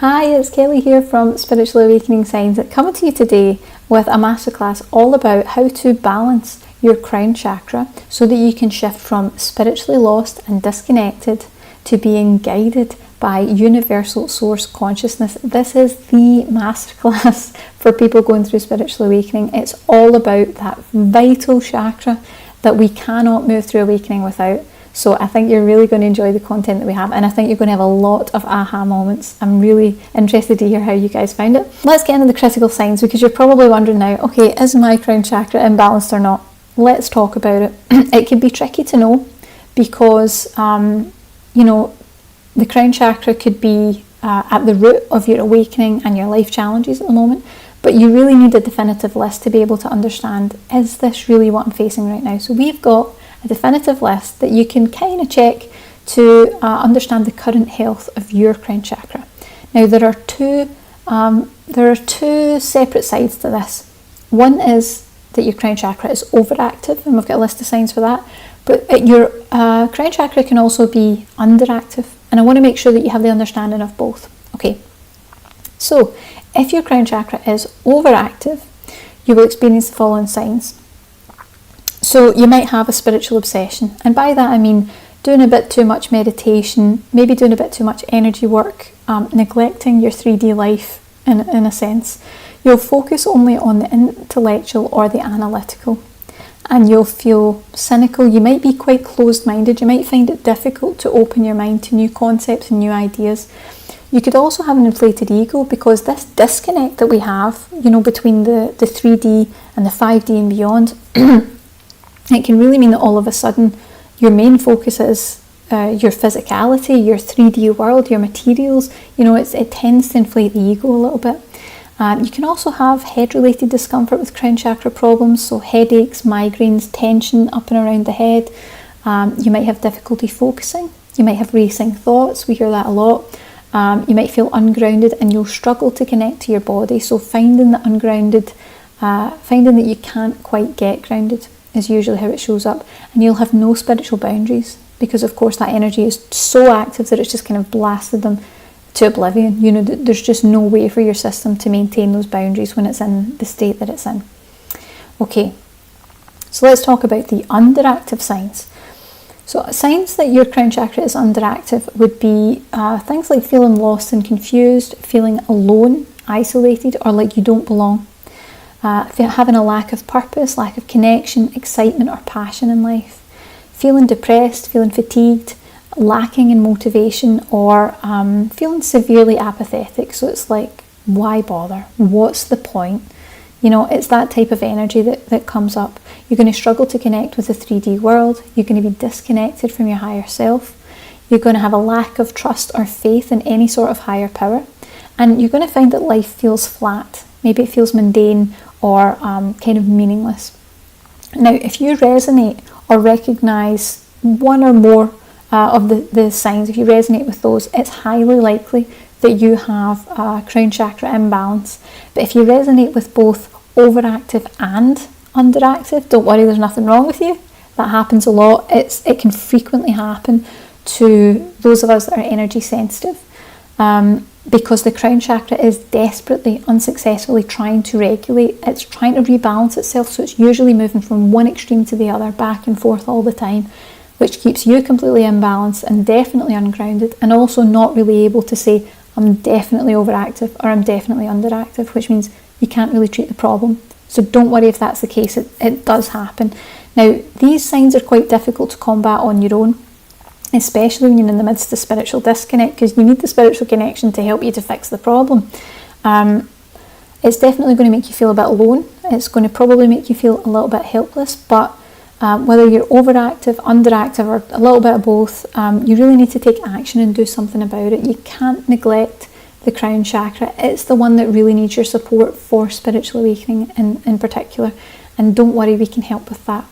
Hi, it's Kelly here from Spiritual Awakening Signs, coming to you today with a masterclass all about how to balance your crown chakra so that you can shift from spiritually lost and disconnected to being guided by universal source consciousness. This is the masterclass for people going through spiritual awakening. It's all about that vital chakra that we cannot move through awakening without. So I think you're really going to enjoy the content that we have, and I think you're going to have a lot of aha moments. I'm really interested to hear how you guys found it. Let's get into the critical signs, because you're probably wondering now, okay, is my crown chakra imbalanced or not? Let's talk about it. It can be tricky to know because, the crown chakra could be at the root of your awakening and your life challenges at the moment, but you really need a definitive list to be able to understand, is this really what I'm facing right now? So we've got a definitive list that you can kind of check to understand the current health of your crown chakra. Now there are two separate sides to this. One is that your crown chakra is overactive, and we've got a list of signs for that. But your crown chakra can also be underactive, and I want to make sure that you have the understanding of both. Okay, so if your crown chakra is overactive, you will experience the following signs. So you might have a spiritual obsession, and by that I mean doing a bit too much meditation, maybe doing a bit too much energy work, neglecting your 3D life in a sense. You'll focus only on the intellectual or the analytical, and you'll feel cynical. You might be quite closed-minded. You might find it difficult to open your mind to new concepts and new ideas. You could also have an inflated ego, because this disconnect that we have, between the 3D and the 5D and beyond, it can really mean that all of a sudden your main focus is your physicality, your 3D world, your materials. It tends to inflate the ego a little bit. You can also have head-related discomfort with crown chakra problems, so headaches, migraines, tension up and around the head. You might have difficulty focusing. You might have racing thoughts. We hear that a lot. You might feel ungrounded, and you'll struggle to connect to your body. So finding that ungrounded, finding that you can't quite get grounded is usually how it shows up. And you'll have no spiritual boundaries, because of course that energy is so active that it's just kind of blasted them to oblivion. There's just no way for your system to maintain those boundaries when it's in the state that it's in. Okay, so let's talk about the underactive signs. So signs that your crown chakra is underactive would be things like feeling lost and confused, feeling alone, isolated, or like you don't belong. Having a lack of purpose, lack of connection, excitement or passion in life. Feeling depressed, feeling fatigued, lacking in motivation, or feeling severely apathetic. So it's like, why bother? What's the point? It's that type of energy that comes up. You're going to struggle to connect with the 3D world. You're going to be disconnected from your higher self. You're going to have a lack of trust or faith in any sort of higher power. And you're going to find that life feels flat. Maybe it feels mundane or kind of meaningless. Now, if you resonate or recognise one or more of the signs, if you resonate with those, it's highly likely that you have a crown chakra imbalance. But if you resonate with both overactive and underactive, don't worry, there's nothing wrong with you. That happens a lot. It can frequently happen to those of us that are energy sensitive, because the crown chakra is desperately, unsuccessfully trying to regulate. It's trying to rebalance itself, so it's usually moving from one extreme to the other, back and forth all the time, which keeps you completely imbalanced and definitely ungrounded, and also not really able to say, I'm definitely overactive or I'm definitely underactive, which means you can't really treat the problem. So don't worry if that's the case. It does happen. Now, these signs are quite difficult to combat on your own, especially when you're in the midst of spiritual disconnect, because you need the spiritual connection to help you to fix the problem. It's definitely going to make you feel a bit alone. It's going to probably make you feel a little bit helpless, but whether you're overactive, underactive, or a little bit of both, you really need to take action and do something about it. You can't neglect the crown chakra. It's the one that really needs your support for spiritual awakening in particular. And don't worry, we can help with that.